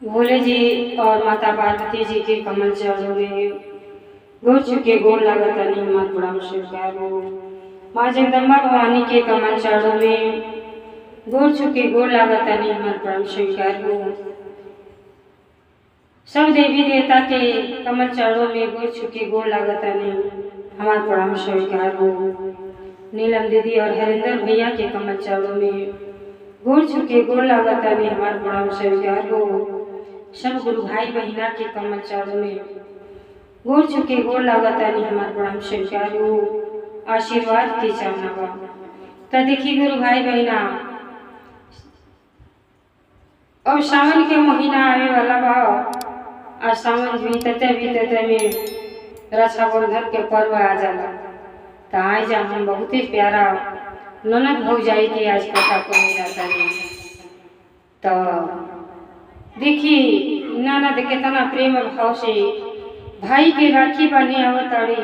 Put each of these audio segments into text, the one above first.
भोले जी और माता पार्वती जी के कमल चरणों में गोर चुके गोर लागतनी मत प्रणाम स्वीकार हो। माँ जगदम्बा भवानी के कमल चरणों में गोर चुके गोर लागतनी मत प्रणाम स्वीकार हो। सब देवी देवता के कमल चरणों में गोर चुके गोर लागतनी हमार प्रणाम स्वीकार हो। नीलम दीदी और हरिंदर भैया के कमल चरणों में गोर चुके गोर लागतनी हमार प्रणाम स्वीकार हो। सब गुरु भाई बहिना के कमल चरणों में गोर चुके गोर लागतनी हमार प्रणाम स्वीकार हो। आशीर्वाद की चाहना बा तो देखी गुरु भाई बहिना, अब सावन के महीना आने वाला बा। आज सावन बीतते में रक्षाबंधन के पर्व आ जाला। तो आज हम बहुत ही प्यारा ननद भौजाई के आज पता को जाता है। तो देखी ननद कितना प्रेम भाव से भाई के राखी बने आवताड़ी,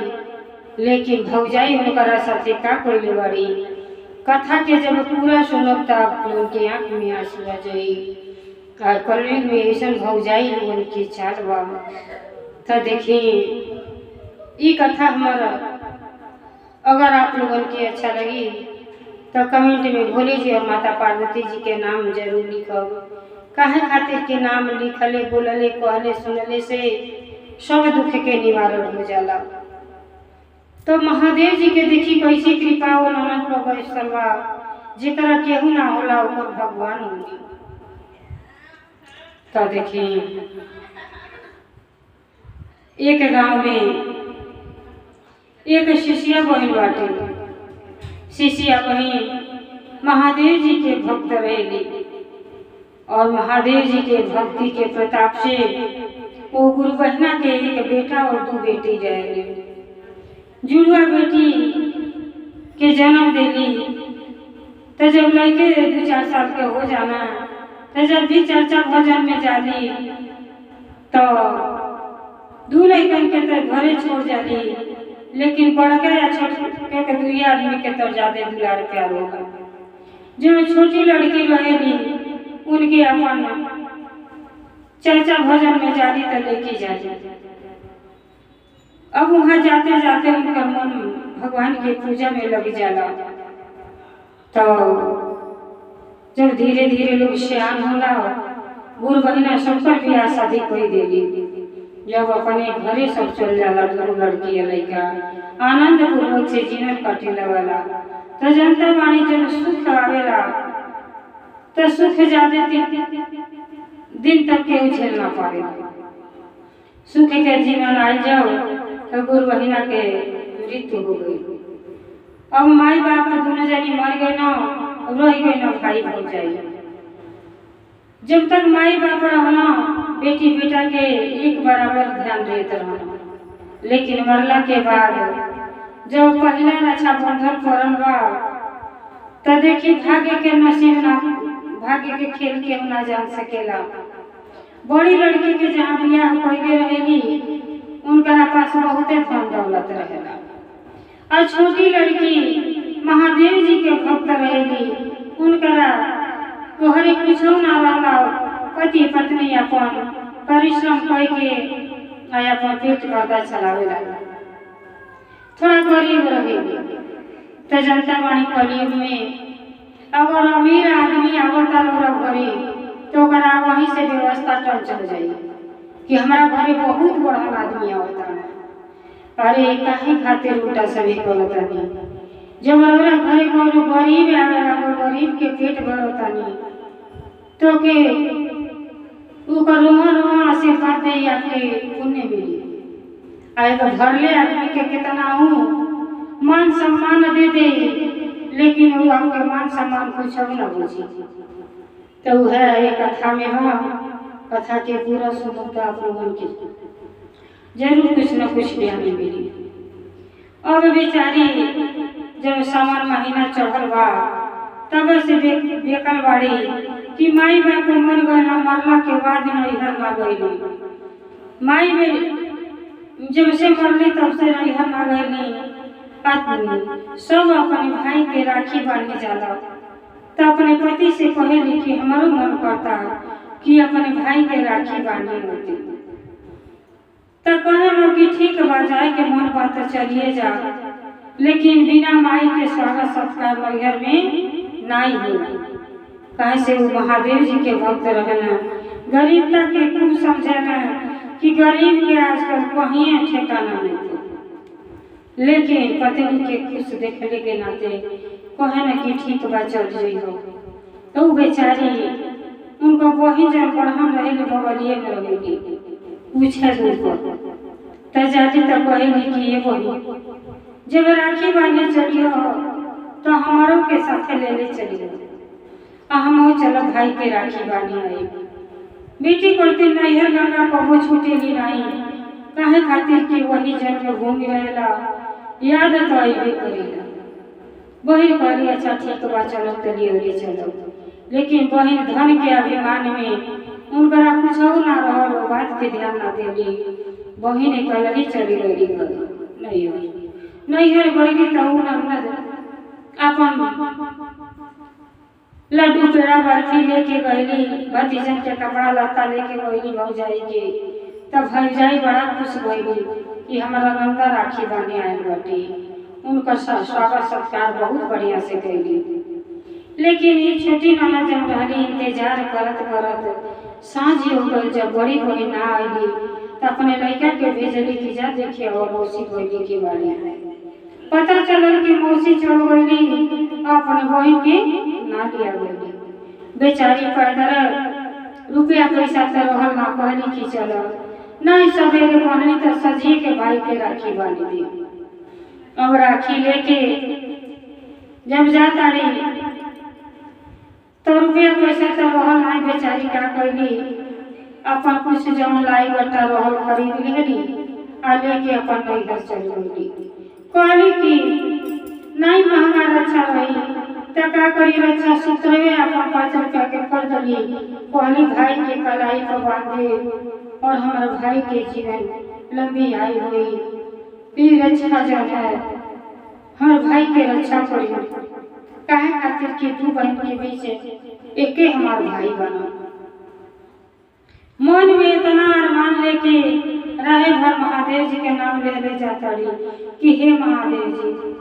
लेकिन भौजाई उनकरा साथे का कोई बड़ी कथा के जब पूरा सुनब तब आप लोगों के आँख में आंसू आ जाई। कलयुग में ऐसा भौजाई लोगन की चाल बा। तो देखी ये कथा हमारा अगर आप लोगन की अच्छा लगी तो कमेंट में भोले जी और माता पार्वती जी के नाम जरूर लिखब। काहे खातिर के नाम लिखले बोलले कहले सुनले से सब दुख के निवारण हो जाला। तो महादेव जी के देखी कैसी कृपा और ननद पर बा, जेकरा केहू ना होला ओकर भगवान होली। तो देखी एक गांव में एक शिष्या बहन बाटे। शिष्या बहन महादेव जी के भक्त रहेली और महादेव जी के भक्ति के प्रताप से वो गुरु बहना के एक बेटा और 2 बेटी रहे। जुड़वा बेटी के जन्म देली तो जब लड़के 2-4 साल के हो जाना तो जब भी चर्चा भजन में जाली तो 2 लड़कन के तो घरे छोड़ जाली, लेकिन बड़के या छोटे के 2 आदमी के तो ज्यादा दुलार प्यार होगा। जो छोटी लड़की रहेली उनके अपन चर्चा भजन में जाली तो लेके जाली। अब वहाँ जाते जाते उनका मन भगवान की पूजा में लग जाला। तो जब धीरे धीरे लोग सियान होला, बूढ़ बहिना सबकर बियाह शादी कोई देली। जब अपने घरे सब चल जाला, दोनों लड़की लड़का आनंद पूर्वक से जीवन काटे लगला। तो जनता वाणी जब सुख आवेला तो सुख ज्यादा दिन तक के झेलना पड़े। सुख के जीवन आ जाओ तो गुरु बहिना के मृत्यु हो गई। अब माई बाप तो दोनों जनी मर गए ना, रह गए ना भाई भौजाई। जब तक माई बाप रहना बेटी बेटा के एक बराबर ध्यान देते रहना, लेकिन मरला के बाद जब पहला रक्षाबंधन पड़ल बा तो देखी भाग्य के नसीब ना, भाग्य के खेल के ना जान सकेला। बड़ी लड़की के जहाँ बियाह पहले रहेली उनका पास बहुत धन दौलत रहेला, और छोटी लड़की महादेव जी के भक्त रहेली उनका तोहरे कुछ ना रहला। पति पत्नी अपन परिश्रम करके अपन पेट पर्दा चलावेला। थोड़ा गरीब रहेली तो जनता वाणी कलयुग में अगर अमीर आदमी आवता लोग घरे तो वहीं से व्यवस्था टल चल जाई कि हमारा घरे बहुत बड़ा आदमी आवता। अरे काहे खातिर उल्टा सभी बोलतानी। जब हमारा घरे कोनो गरीब आवेला, गरीब के पेट भरतानी तो के ऊपर रोमा आशीर्वाद दे आपके पुण्य मिली। आएगा भरले आदमी के कितना मान सम्मान दे दे, लेकिन वो आपके मान सम्मान कुछ न बुझी। तो है ये कथा में हम कथा के पूरा सुनो तो आप लोगों की जरूर कुछ न कुछ ज्ञान मिली। अब बेचारी जब सावन महीना चढ़ल बा तब से बेकल बाड़ी कि माई बाप मर गए, मरला के बाद नैहर ना गईली। माई में जब से मरली तब से नैहर ना गईली। सब अपने भाई के राखी बांधने जाला तो अपने पति से कहेली कि हमारो मन करता कि अपने भाई के राखी बांधी होती। तो कहे लो कि ठीक बा, जाए के मन बात तो चलिए जा, लेकिन बिना माई के स्वागत सत्कार नैहर में नहीं हो। कहे से वो महादेव जी के भक्त रहना, गरीबता के खूब समझना कि गरीब के आजकल कहीं ठिकाना नहीं थे। लेकिन पत्नी के खुश देखने के नाते कहे न कि ठीक बा चल जाइयो। तो बेचारी उनको वही जब बढ़न रहे बगलिए में रहेगी पूछे दूर पर, तो जाती तो कहेगी कि ये वही जब राखी बांधने चलियो तो हमारों के साथ ले चलियो, हम चलो भाई के राखी बांधी आई। बेटी करती नैहर गंगा कबो छूटेगी नहीं, काहे खातिर कि वही जन में घूमी रहेला, याद तो अबे करेला। बहन कहली अच्छा ठीक बा चलो तलिए चलो, लेकिन बहन धन के अभिमान में उनकरा कुछ ना रहल, वो बात के ध्यान ना देली। बहन कहली चली गई नैहर गई तो अपन लड्डू पेड़ा बर्फी लेके गईली, भतीजन के कपड़ा लत्ता लेके गईली भौजाई के। तब भौजाई बड़ा खुश गईली कि हमारा नंदा राखी बांधे आयल बाटे। उनका स्वागत सत्कार बहुत बढ़िया से कैली। लेकिन ये छोटी ननद जब रहली इंतजार करत करत सांझ हो गई, जब बड़ी बहन ना आईली तो अपने लड़का के भेजली कि जा देखिए और मौसी गईली के बारे में। पता चलल कि मौसी चल गईली, अपने बहन के ना लिया गईली। बेचारी पैदल रुपया पैसा तो रहल ना, कहली कि चलो नहीं सवेरे बनली तो सजिए के भाई के राखी बांध दी। अब राखी लेके जब जाता रही तो रुपया पैसा तो रहल नहीं, बेचारी का कैली अपन कुछ जम लाई बट्टा रहल खरीद लेली आ लेके अपन नैहर चल गई। कहली कि नहीं महंगा रक्षा रही तो का करी, रक्षा सूत्र अपन 5 रुपया के खरीदली। कहली भाई के कलाई पर बांधे और हमारे भाई के जीवन लंबी आई हुई, ये रक्षा जो है हमारे भाई के रक्षा करी। काहे खातिर कि 2 बहन के बीच एक हमार भाई बना। मन में इतना अरमान लेके रहे भर महादेव जी के नाम ले जाता रही कि हे महादेव जी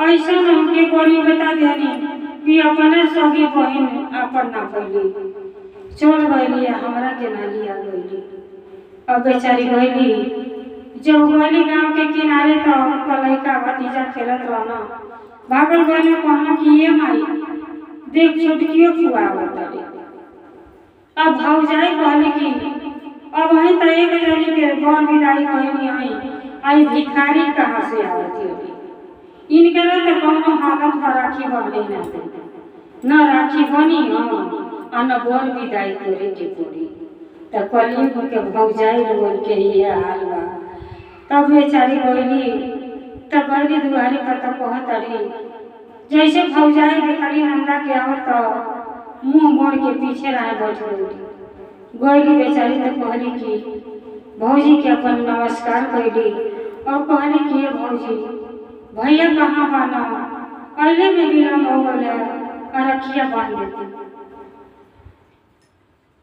ऐसा हमके गोली बता देनी कि अपने सगी बहन अपन ना कैली चल गईली, हमरा के ना लिया गईली। अब बेचारी गईली, जब गईली गांव के किनारे तो उनका लड़का भतीजा खेलत रहना, भागल गईले कहना कि ये माई देख छोटकियो खुआवत तारी। अब भौजाई कहली कि अब वहीं तो एक जनी के बर विदाई कहनी आई भिखारी कहाँ से आवत है, इनके तो कौनो हालत पर राखी बनले न राखी बनी न बर विदाई करे के पड़ी। तो कलियुग के भौजाई बोल के ये हाल बा। तब बेचारी गईली तो गईली दुआरी पर तो कहत रही, जैसे भौजाई देखली नंदा के आवत तो मुंह मोड़ के पीछे रहे बैठ गईली। बेचारी तो कहली कि भौजी के अपन नमस्कार कैली और कहली कि ये भौजी भैया कहाँ बाना, पहले में विलम्ब हो गया और रखिया बांध देती।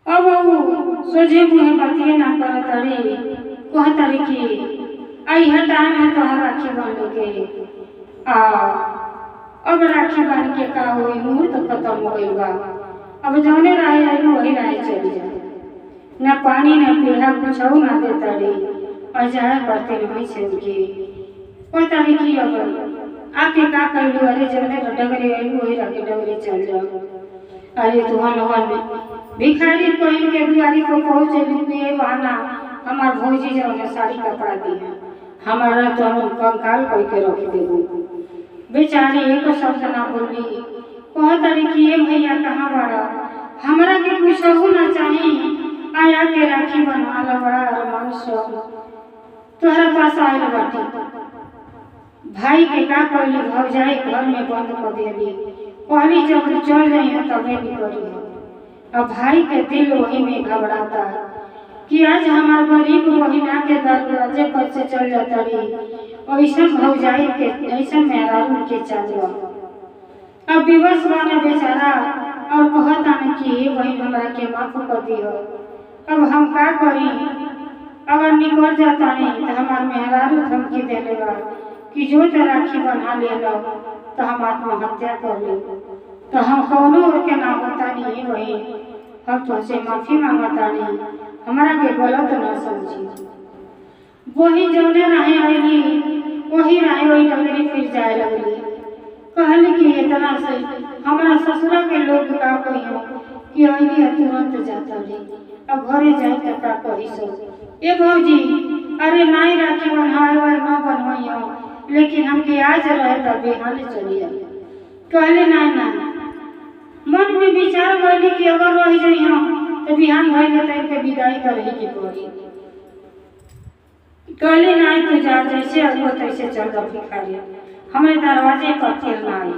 अब वो सोझे मुँह बतिए ना करत रही, कहत रही कि आई टाइम है तो राखी बांधे के अब राखी बांध के का हुई, मुहूर्त तो खत्म हो गई बा। अब जौने रहे आई वही रहे चली जाए, न पानी न पीढ़ा कुछ ना देता रही और जाया करते रही से उनके पता नहीं कि अब आके का कैलू, अरे जौने डगरे आई वही रखे डगरे चल जाओ। अरे तुहन भिखारी पहन के दुआरी को पहुँचे ये बहाना हमार भौजी जौने साड़ी कपड़ा दी है, हमारा तो हम कंकाल कह के रख देबू। बेचारी एक शब्द ना बोली, कहत रही कि ये भैया कहाँ बड़ा, हमरा के कुछ ना चाहिए, आया के राखी बनवा लो, बड़ा अरमान शौक तोहरा पास आयल बाटी। भाई के का कहली, भौजाई घर में बंद कर देली, कहली जब चल जाइए तबे निकली। अब भाई के दिल वही में घबराता कि आज हमार गरीब बहिना के दरवाजे पर से चल जाता रही, ऐसा भौजाई के ऐसा मेहरारू के चल। अब विवश बने बेचारा और कहता न कि बहन हमरा के माफ कर दियो। अब हम का करी? अगर निकल जाता नहीं तो हमार मेहरारू धमकी देले बा कि जो तो राखी बना ले लो तो हम आत्महत्या कर ले। तो हम कौनो और के ना होता नहीं बहन, हम तुझसे माफी मांगता नहीं, हमारा के गलत ना समझी। वही जौने रहे आएगी वही रहे वही नगरी फिर जाए लगली। कहली कि इतना से हमारा ससुरा के लोग का कहियो कि आईली तुरंत जाता रे, अब घरे जाए तो का कही सो ए भौजी अरे नाई राखी बनवाए ना बनवाइयो, लेकिन हमके आज रहे तब बिहाने चली आई। कहले ना मन में विचार गई कि अगर रह जाइयो तो बिहान भइले तो इनके विदाई करे के पड़ी। कहले नहीं तू जा, जैसे अगो तैसे चल जा भिखारी, हमारे दरवाजे पर फिर ना आई।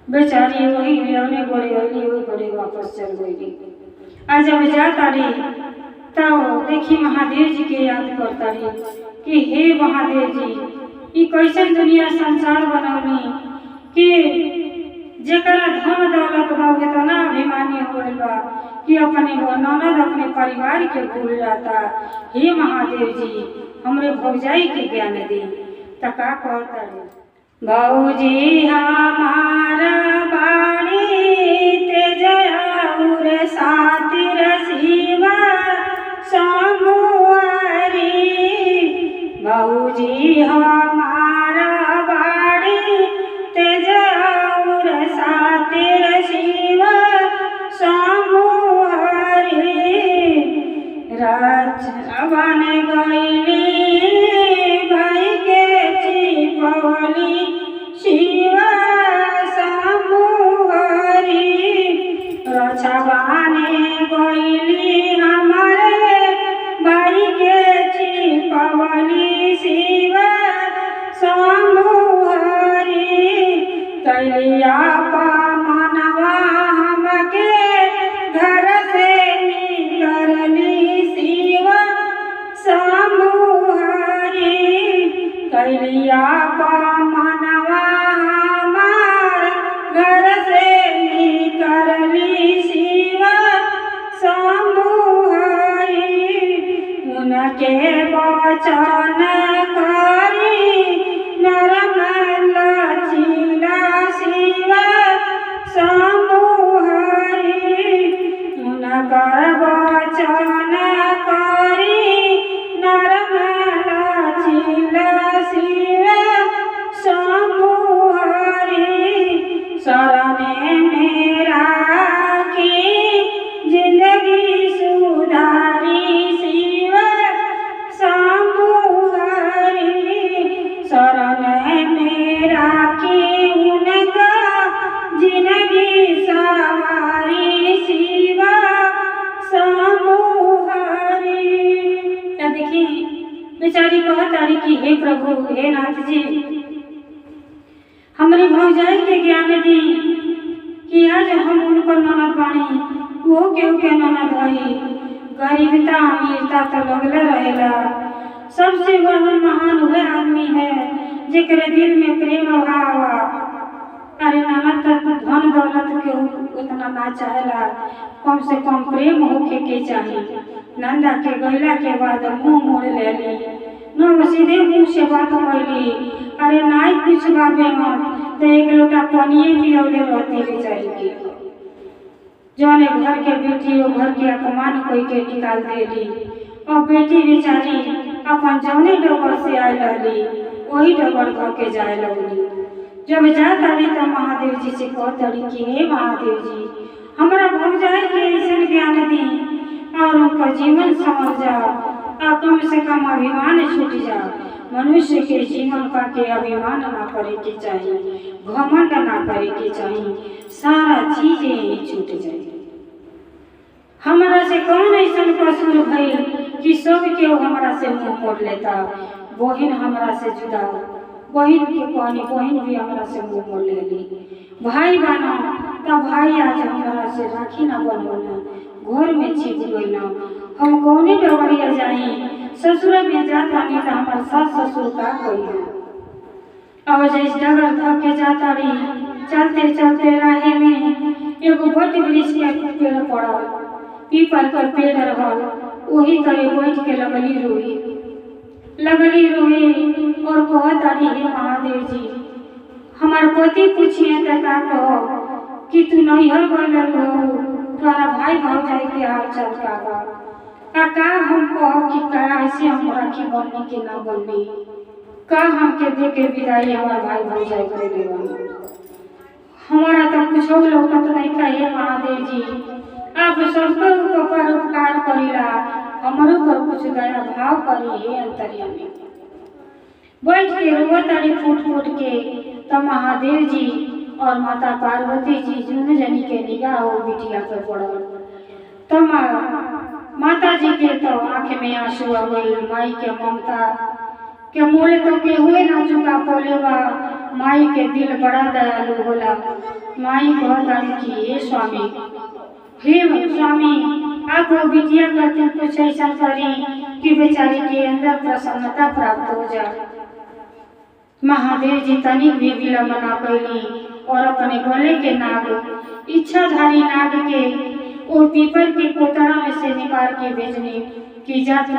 बेचारी वही लेने गोड़े अली वही गोड़े वापस चल गई। आज जब जाता रही तब देखी महादेव जी के याद करता रही कि हे महादेव जी, ये कैसे दुनिया संसार बनौनी कि जरा धन दौलत बा इतना अभिमानी हो गइल बा कि अपने ननद अपने परिवार के भूल जाता। हे महादेव जी हमरे भौजाई के ज्ञान दी। तो का कहता रे भौजी हमारा बाड़ी तेजउर सातिर शिवा समुआरी। भौजी हमारा बाड़ी तेजउर सातिर शिवा समुआरी। राजवन गईली भाई के चिपवली शिवा समुहरी। रछवाने गईली हमारे भाई के चिपवली शिवा समुहरी। कैलिया मनवा हमके घर से निकलली शिवा समुहरी। कैलिया मनवा हमार घर से निकलली शिवा समुहरी। उनके वचन करी नरम लचीला शिवा समुहरी। उनकर वचन करी नरम लचीला शिवा समुहरी। शरणे मेरा की जिंदगी सुधारी शिवा समुहरी। शरणे मेरा की उनका जिंदगी सवारी शिवा समुहरी। तो देखिए बेचारी कहतारी कि हे प्रभु हे नाथ जी हमारी भौजाई के ज्ञान दी कि आज हम उनको ननद बानी वो केहू के ननद हई। गरीबता अमीरता तो लगले रहेला, सबसे बड़हन महान हुए आदमी है जेकरे दिल में प्रेम भाव। अरे ननद तो धन दौलत के उतना ना चाहेला, कम से कम प्रेम होके के चाहिए। नंदा के गैला के बाद मुंह मोड़ लेली न सीधे मुंह से बात कैली। अरे नाई कुछ बाबे मत तो एक लोटा पानिए पियौले रहती बेचारी के। जौने घर के बेटी वो घर के अपमान कोई के निकाल देली और बेटी बेचारी अपन जौने डगर से आए रहली वही डगर धो के जाए लगली। जब जाता रही तो महादेव जी से कहतड़ी कि हे महादेव जी हमारा भौजाई के ऐसा ज्ञान दी और उनका जीवन समझ जाओ और कम से कम अभिमान छूट जाओ। मनुष्य के जीवन का के अभिमान ना करे के चाहिए, घमंड ना करे के चाहिए, सारा चीजें ही छूट जाए। हमारा से कौन ऐसा कसूर भइल कि सब के हमारा से मुंह मोड़ लेता। बहन हमारा से जुदा, बहन के कहनी बहन भी हमारा से मुंह मोड़ लेली। भाई बना तब भाई आज हमारा से राखी ना बनवना, घर में छिप गई ना। हम कौने डबरिया जाई, ससुर में जाता नहीं तो हमारे सास ससुर का कोई है। अब जैसे डगर धो के जाता रही चलते चलते राहे में एगो बड़ वृक्ष के पेड़ पड़ल, पीपल का पेड़ रहल, वही तरे बैठ के लगली रोए और कहत अरे हे महादेव जी, हमार पति पूछिए तो का कहो कि तू नैहर गइल हो, तुम्हारा भाई भौजाई के हाल चाल का बा, का हम कहो कि का ऐसे हम राखी बनने के ना बनने, का हमके दे के विदाई हमार भाई भौजाई कर देवा। हमारा तो कुछ लौकत नहीं का हे महादेव जी, आप सबको ऊपर उपकार करीला, हमारो पर कुछ दया भाव करी हे अंतर्यामी। बैठ के रोवत तारी फूट फूट के, तो महादेव जी और माता पार्वती जी जुन जनी के निगाह हो बिटिया पे पड़ल। तो माता जी के तो आँख में आंसू आ गई, माई के ममता के मोले तो के हुए ना चुका पोलेवा, माई के दिल बड़ा दयालु होला। माई कहता कि हे स्वामी आप वो बिटिया करते कुछ ऐसा करी कि बेचारी के अंदर प्रसन्नता प्राप्त हो जाए। महादेव जी तनिक भी विलंब न कैली और अपने गले के नाग, इच्छाधारी नाग के वो पीपल के कोतरा में से निकाल के भेजने कि जा तू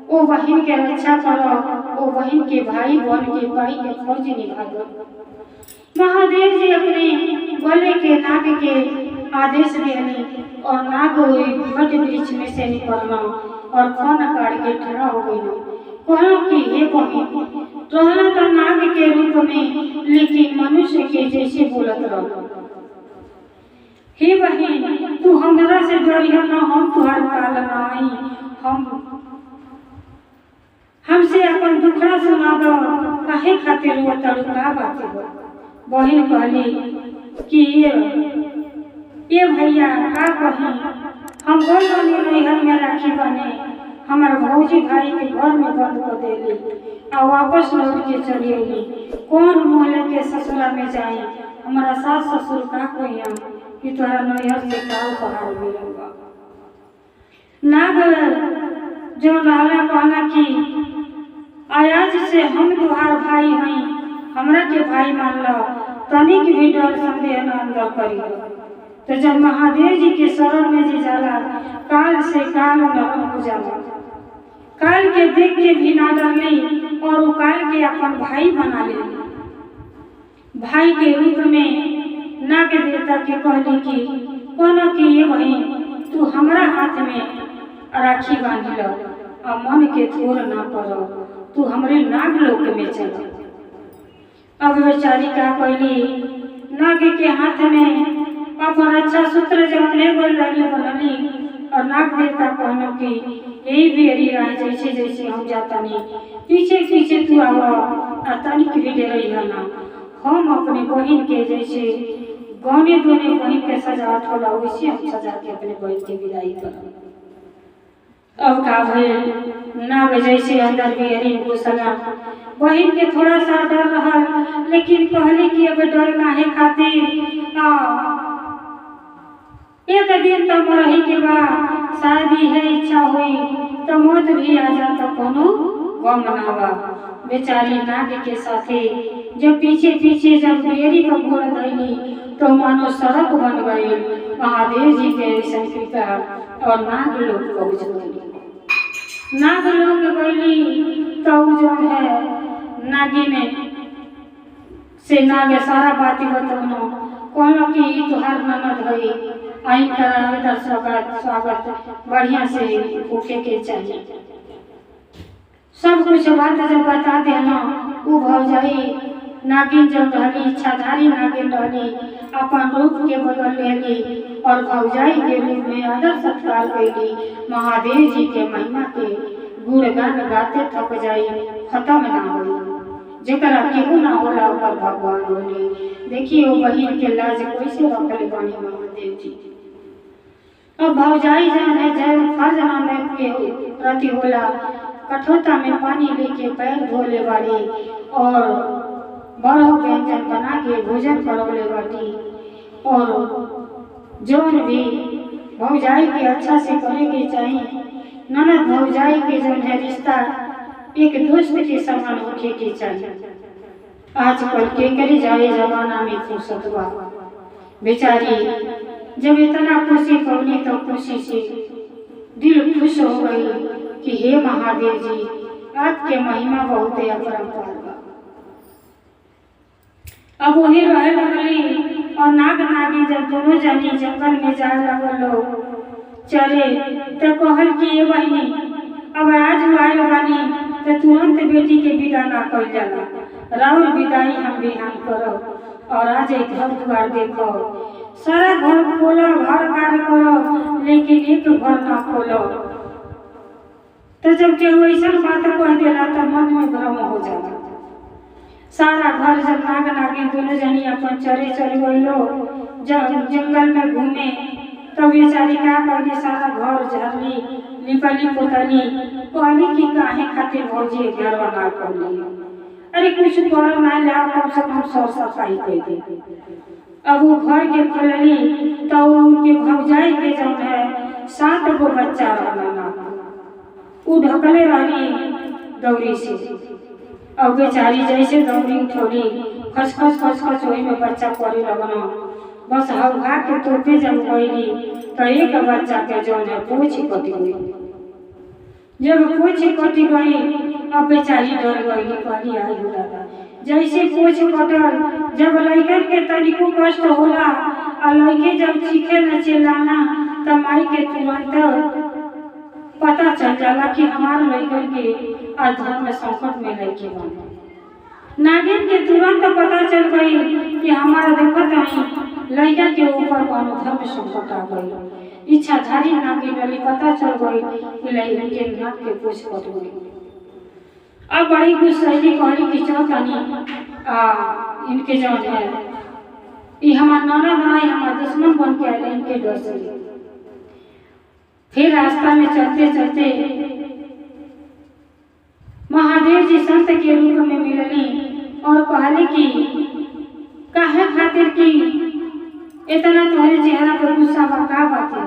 वो बहन के रक्षा करो, वो बहन के भाई बन के भाई के फर्ज निभाओ। महादेव जी अपने गले के नाग के आदेश देने और नाग बड़ वृक्ष में से निकलना और फोन काट के खड़ा हो गई। कहना कि हे बहन, रहना तो नाग के रूप में लेकिन मनुष्य के जैसे बोलत रहो। हे बहन, तू हमरा से डरिया ना, हम तुहार काल ना आई, हमसे अपन दुखड़ा सुना दो, काहे खातिर वो तड़का बात हो। बहन कहली कि ये भैया का कही, हम बोल नैहर में राखी बने, हमारे भौजी भाई के घर में बंद कर देली और वापस लौट के चली अली। कौन मोहल्ले के ससुरा में जाए, हमारा सास ससुर का कोई हम कि तोहरा नैहर से का उपहार मिलेगा। नाग जो रहला कहना कि आज से हम तुहार भाई हई, हमरा के भाई मान लो, तनिक भी डर संदेह न अंदर करियो। तो जब महादेव जी के शरण में जी जाला, काल से काल नरम हो जाला। काल के देख के भी ना डरली और वो काल के अपन भाई बना ले। भाई के रूप में नाग देवता के कहली कि कोनो कि ये बहन, तू हमरा हाथ में राखी बांध लो और मन के थोर ना करो, तू हमरे नाग लोक में चल। अब बेचारी का कहली, नाग के हाथ में अपन अच्छा सूत्र जब ले गई लगी बनली और नाग देवता कहनो कि यही बेरी रह जैसे जैसे हम जाता नहीं, पीछे पीछे तू आवा, तनिक भी डरई ना, हम अपने बहन के जैसे गौने दोने बहन के सजावट होला वैसे हम सजा के अपने बहन के विदाई कर। अब का भइल, नाग जैसे अंदर बेरी घुसला। बहन के थोड़ा सा डर रहा, लेकिन कहले कि अब डर काहे खातिर, एक दिन तो मरही के बाद शादी है, इच्छा हुई तो मौत भी आ जाता, कोनो गम ना बा। बेचारी नाग के साथे जब पीछे पीछे जब बेरी पर गोड़ धैली तो मानो सड़क बन गई। महादेव जी के ऐसा कृपा और नाग लोग पहुँच गई। नाग लोग गईली तो जो है नागिन से नाग सारा बात बतौनो, कहलो कि तुहार ननद गई, आई कर स्वागत बढ़िया से उठे के चाहिए। सब कुछ बात जब बता देना, वो भौजाई नागिन जब रहली, इच्छाधारी नागिन रहली, अपन रूप के बदल लेली और भौजाई के रूप में आदर सत्कार कैली। महादेव जी के महिमा के गुणगान गाते थक जाई, खत्म ना होई। जेकरा केहू ना होला ओकर भगवान होली। देखिए वो बहिन के लाज कैसे रखले बानी महादेव जी। अब भौजाई जान है जब फर्ज नाम के प्रति होला, कठोता में पानी लेके पैर धोले बाड़ी और बड़ा व्यंजन बना के भोजन करौले बाटी और जौन भी भौजाई के अच्छा से करे के चाहिए। ननद भौजाई के जौन है रिश्ता एक दोस्त के समान होके के चाहिए। आजकल के करे जाए जमाना में फुर्सत बा। बेचारी जब इतना खुशी पौली तो खुशी से दिल खुश हो गई कि हे महादेव जी, आपके महिमा बहुत है अपरंपार बा। अब वही रहे लगली और नाग नागी जब दोनों जनी जंगल में जाए लगल लोग चले तो कहल कि ये बहनी अब आज आयल बानी तो तुरंत बेटी के विदा ना कल जाला, राउर विदाई हम बिहान करो और आज एक घर द्वार देखो, सारा घर खोलो घर कार्य करो लेकिन एक घर ना खोलो। तो जब केहू ऐसा बात कह दिला तो मन में भ्रम हो जाला। सारा घर जब नाग नागिन दोनों जनी अपन चरे चल गइलो जब जंगल में घूमे तब बेचारी का कहली सारा घर झरली लिपली पोतली कहली कि काहे खातिर भौजी घर बना कर ली, अरे कुछ कर ना ला कम से कम सर सफाई कर दे। अब वो घर के खोलली तो उनके भौजाई के जब है 7 गो बच्चा रहना वो ढकले रहली दौरी से। अब बेचारी जैसे दौरी उठौली खस खस खस खस वही में बच्चा पड़े लगना, बस हवा के तोपे जब गईली तो एक बच्चा के जो है पूछ कटी गई। जब पूछ कटी गई अब बेचारी डर गई, कहली आई हो दादा जैसे पूछ कटल जब लड़कन के तनिको कष्ट होला और लड़के जब चीखे न चिल्लाना तो माई के तुरंत पता चल जाला कि हमारे लड़कन के आज धर्म में संकट में लड़के बने। नागिन के तुरंत पता चल गई कि हमारा देखत नहीं लड़का के ऊपर कोनो धर्म संकट आ गई। इच्छाधारी नागिन वाली पता चल गई कि लड़कन के नाक के पूछ कट गई। अब बड़ी गुस्सैली कहली कि चल तनी इनके जौन है ये हमार ननद नहीं हमार दुश्मन बन के आए इनके डर से। फिर रास्ता में चलते चलते महादेव जी संत के रूप में मिलनी और कहले कि काहे खातिर की इतना तुम्हारे चेहरा पर गुस्सा बा का बात है,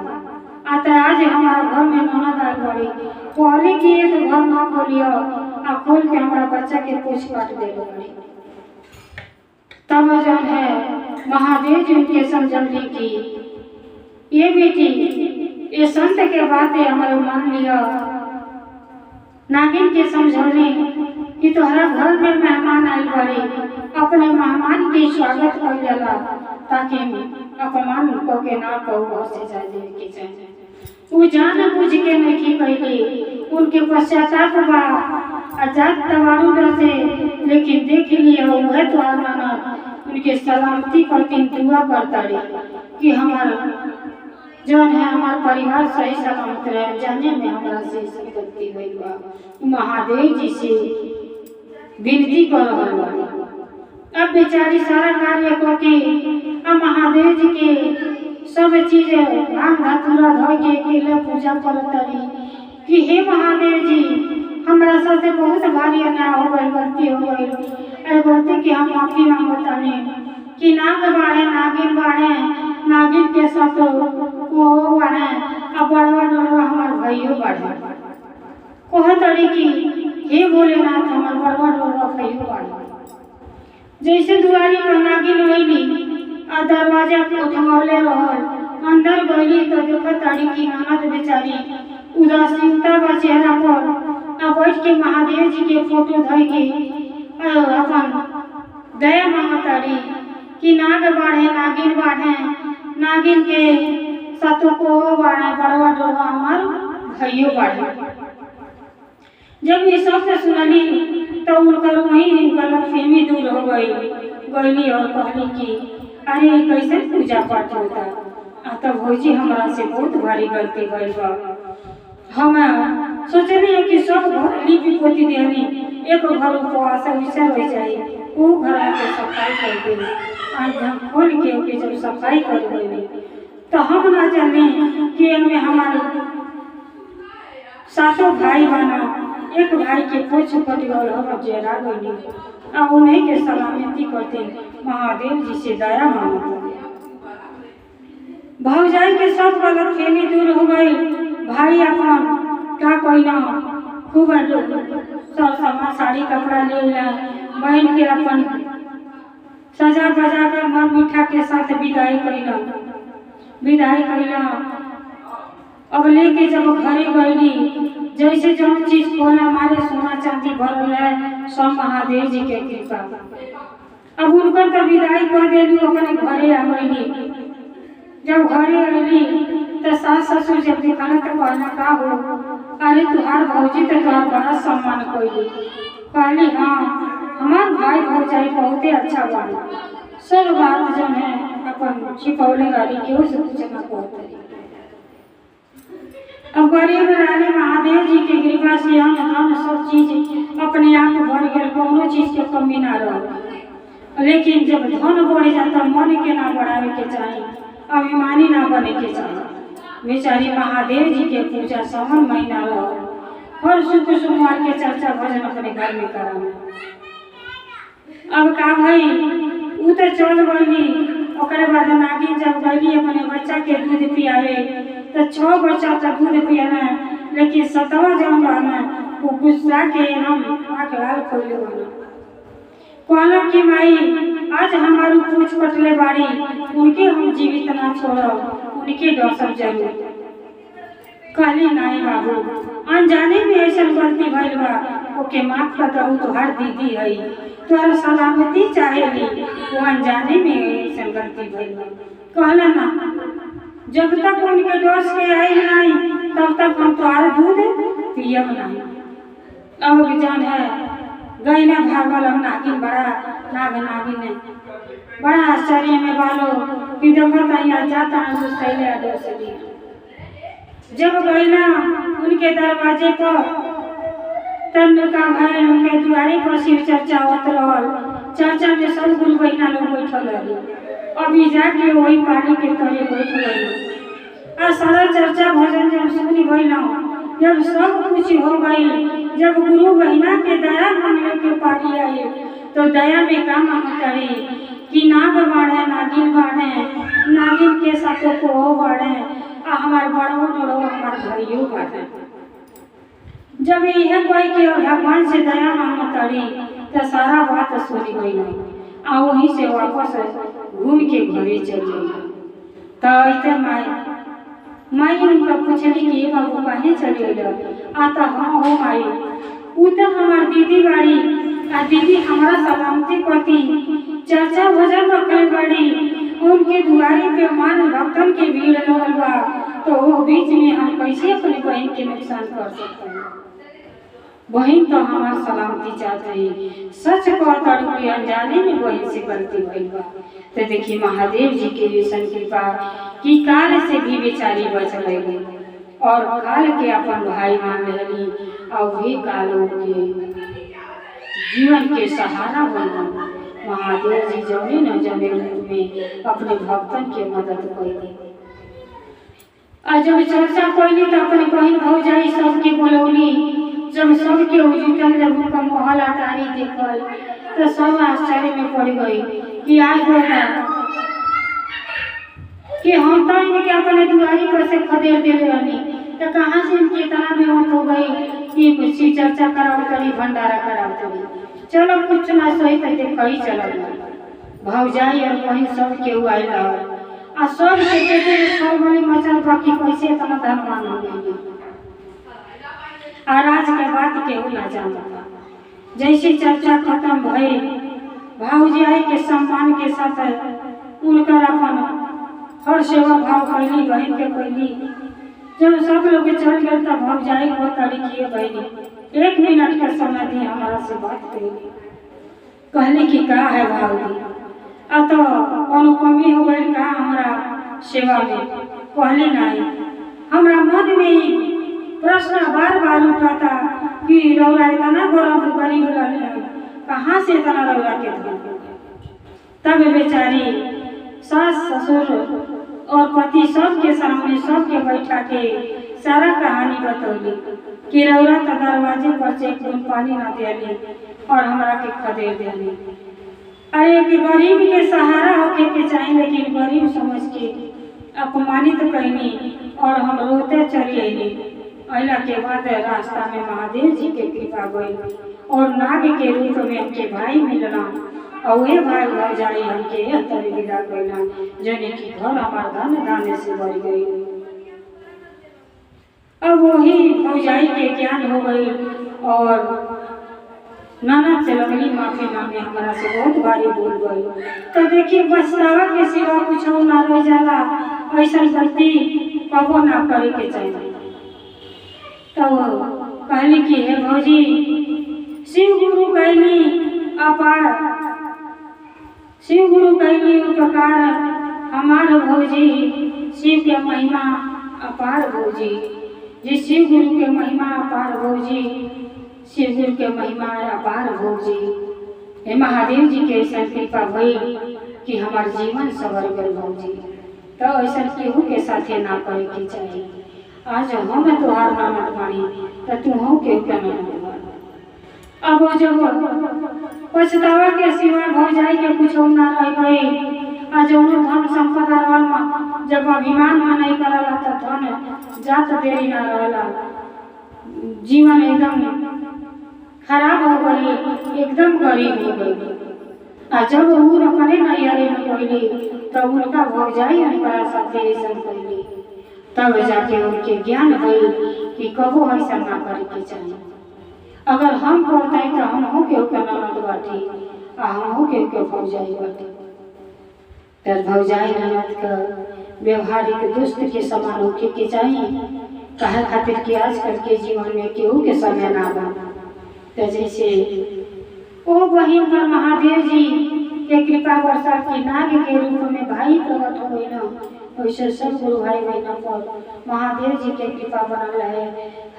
आता आज हमारा घर में ननद आ गई कहले कि एक घर ना खोलियो आ खोल के हमारा बच्चा के पूछ काट दे गई। तब जो है महादेव जी उनके समझली कि ये बेटी ये संत के बातें हमारे मान लिया। नागिन के समझौली कि तोहरा घर में मेहमान आए बड़े अपने मेहमान के स्वागत कर जाला ताकि अपमान को के ना कहू घर से जाए दे के जाए। वो जान बुझ के नहीं कहली उनके पश्चाताप बा आजाद तवारू से लेकिन देख लिया वह तो आना उनके सलामती पर दुआ करता रही कि हमारा जौन है हमार परिवार सही सलामत रहे। जाने में हमारा से गलती हुई बा महादेव जी से विनती कर रहल बा। अब बेचारी सारा कार्य करके अब महादेव जी के सब चीज भांग धतूरा धो के अकेले पूजा करत रही कि हे महादेव जी हमारा साथे बहुत भारी अन्याय हो गई, गलती हो गई, अरे गलती की हम माफी मांगतानी कि नाग बाढ़े नागिन बाढ़े नागिन के साथ वो बाढ़े अब बड़वा डोरवा हमार भाइयों बाढ़े कह तड़ी कि हे भोलेनाथ हमार बड़वा डोरवा भाइयों बाढ़े। जैसे दुआरी पर नागिन वही आ दरवाजा पे उठवले रहल अंदर गई तो देखत तड़ी कि ननद बेचारी उदासीनता बा चेहरा पर आ बैठ के महादेव जी के फोटो धइ के अपन दया मांगताड़ी कि नाग बाढ़े नागिन बाढ़े नागिन के सातों को बाढ़े बड़वा डोरवा हमार भाइयों बाढ़े। जब ये सब से सुनली तो उनकर वही गलतफहमी दूर हो गई और कहली कि अरे कैसे पूजा पाठ होता तो भौजी हमारा से बहुत भारी गलती गई बा। हम सोचनी कि सब घर लिपि पोती देनी एक घर उपवास वैसा रह जाए वो घर के सफाई कर दे। आज हम खोल के जब सफाई कर देनी तो हम ना जाने कि हमें हमारे 7 भाई बना एक भाई के पोछ कट गल हम जेरा गई आ उन्हीं के सलामती करते महादेव जी से दया मांगते। भौजाई के सब गलत फहमी दूर हो गई। भाई अपन का कोई ना खूब सब साड़ी कपड़ा ले बहन के अपन सजा बजा के मर मीठा के साथ विदाई कैला। अब लेके जब घरे गईली, जैसे जो चीज खोला हमारे सोना चांदी भरल है, सब महादेव जी के कृपा। अब उनकर तो विदाई कर देली, अपने घरे आ गईली। जब घरे अली तो सास ससुर जब देखा तो कहना का हो, अरे तुहार भौजी तो तुहार बड़ा सम्मान कैली। कहली हाँ हमार भाई भौजाई बहुते अच्छा बानी, सब बात जो है अपन छिपौले वाली केहू से कुछ ना कहते। अब गरीब रानी महादेव जी के कृपा से हम सब चीज अपने आप भर गए, कोनो चीज के कमी ना रह। लेकिन जब धन बढ़ जाता मन के ना बढ़ावे के चाहिए, अभिमानी ना बने के चाहिए। बेचारी महादेव जी के पूजा सावन महीना रह, हर शुक्र सोमवार के चर्चा भजन अपने घर में कराना। अब का भाई उ तो चल गई, ओकरे बाद नागिन जब गई अपने बच्चा के दूध पियावे तो 6 बच्चा का दूध पियाना, लेकिन 7वां जब रहना वो गुस्सा के हम आँख लाल खोले बना। कहला कि माई आज हमारू पूछ पटले बाड़ी, उनके हम जीवित ना छोड़ब, उनके डसब जरूर। कहली नहीं बाबू, अनजाने में ऐसा गलती भइल बा, ओके माफ कर दऊ, तोहार दीदी है, तोहर सलामती चाहेली, वो अनजाने में ऐसा गलती भइल बा। कहला ना जब तक उनके डस के आई नहीं तब तक हम तोहार दूध पियब नहीं। अब जान है गईना भागल, हम नागिन नागिन ने बड़ा आश्चर्य में बालो कि देखता यहाँ जाता है तो सैले आडो से लिया। जब गईना उनके दरवाजे पर तन का भाई उनके द्वारे पर शिव चर्चा होत रहल। चर्चा में सब गुरु बहिना लोग बैठल रही, अभी जाके वही पानी के तले बैठ गई। आ सारा चर्चा भजन जब सुनी गईना, जब सब कुछ हो गई, जब गुरु बहिना के दया मांगने के पारी आई तो दया में काम करी कि नाग बाढ़े नागिन बाढ़े, नागिन के साथों को हो बाढ़े, आ हमार बड़ो डरो हमार भाइयों बाढ़े। जब यह कोई के भगवान से दया मांग करी तो सारा बात सुनी गई नहीं, आ वहीं से वापस घूम के घरे चल गई। तो माई उनका पूछली कि बाबू कहे चले आता। हाँ हो माई, उ तो हमार दीदी बाड़ी, आ दीदी हमारा सलामती पति चर्चा भजन रखले बाड़ी, उनके दुआरी पे मान भक्तन के भीड़ लगल बा, तो वो बीच में हम कैसे अपने बहन के नुकसान कर सकते हैं। बहन तो हमार सलामती चाहते हैं, सच कहता कि अनजाने में बहन से गलती भइल बा। तो देखिए महादेव जी के विषण कृपा कि काल से भी बेचारी बच गई और काल के अपन भाई मान लेली, और भी कालों के जीवन के सहारा बना। महादेव जी जौने न जौने रूप में अपने भक्तन के मदद कैली। आ जब चर्चा कैली तो अपने बहन भौजाई सबके बोलौली। जब सबके उजुटल, जब उनका मोहल अटारी देखल तो सब आश्चर्य में पड़ गई कि आज होगा कि हम तो इनके अपने दुआरी पर से खदेड़ दे रही, तो कहाँ से इनकी इतना बेहोश हो गई कि कुछ चर्चा कराओ करी, भंडारा कराओ करी। चलो कुछ ना सही तो देखा ही चल भौजाई और बहन सब केहू आयल आ सब के मचल बाकी कैसे इतना धनवान हो गई। राज के बात केहू ना जानता। जैसे चर्चा खत्म भई, भौजाई के सम्मान के साथ उनकर अपन हर सेवा भाव कैली, बहन के कैली। जब सब लोग चल गए तब भौजाई को तरीके बहनी 1 मिनट का समय दी, हमारा से बात करी। कहली कि का है भाभी, आ तो कोनो कमी हो गई का हमारा सेवा में? कहली नहीं, हमारा मन में प्रश्न बार बार उठाता कि रौरा इतना गरीब रहे, कहाँ से इतना रौरा के धन। तब बेचारी सास ससुर और पति सबके सामने सबके बैठा के सारा कहानी बतौली कि रौरा का दरवाजे पर से 1 बूंद पानी ना देली और हमरा के खदेड़ देली। अरे कि गरीब के सहारा होके के चाहिए, लेकिन गरीब समझ के अपमानित कैनी और हम रोते चली अली। अला के बाद रास्ता में महादेव जी के कृपा गई और नाग के रूप में उनके भाई मिलना और वे भाई हो जाए हमके तभी विदा कैला जने की घर हमार धन धाने से भर गई। अब वही भौजाई के ज्ञान हो गई और नाना से लगली माफी मांगे हमारा से बहुत भारी भूल गई। तो देखिए पछतावा के सिवा कुछ ना रह जाला, ऐसा गलती कबो ना करे के चाहिए। तो कहली कि हे भौजी शिव गुरु कहनी अपार, शिव गुरु कहनी उपकार हमार भौजी, शिव के महिमा अपार भौजी, जिस शिव गुरु के महिमा अपार भौजी, शिव गुरु के महिमा अपार भौजी। हे महादेव जी के ऐसा कृपा भई कि हमार जीवन सवर गल भौजी। तो ऐसा केहू के साथे ना करे के चाहिए। आज हम तोहार नामत बानी तो तू हो के नामत बानी। अब जब पछतावा के सिवा भौजाई के कुछ ना रह गई, आज धन संपदा रहल जब अभिमान में नहीं करला तो धन जात देरी ना रहला, जीवन एकदम खराब हो गई, एकदम गरीब हो गई। और जब वो अपने नैहरे में कहली तब उनका भौजाई उनका साथे ऐसा कहली, तब जाके उनके ज्ञान भई कि कबो ऐसा ना करे के चाहिए। अगर हम करते तो हम हो के ननद बाटी आ हम हो के भौजाई बाटी। तर भौजाई ननद का व्यवहारिक दोस्त के समान होके के चाहिए। कहे खातिर कि आजकल के जीवन में केहू के समय ना बा। तो जैसे ओ बहिन पर महादेव जी के कृपा वर्षा की नाग के रूप में भाई प्रकट हो गई ना, वैसे सब गुरु भाई बहनों पर महादेव जी के कृपा बनल है।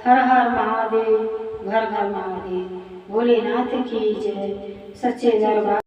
हर हर महादेव, घर घर महादेव, भोलेनाथ की जय, सच्चे दरबार।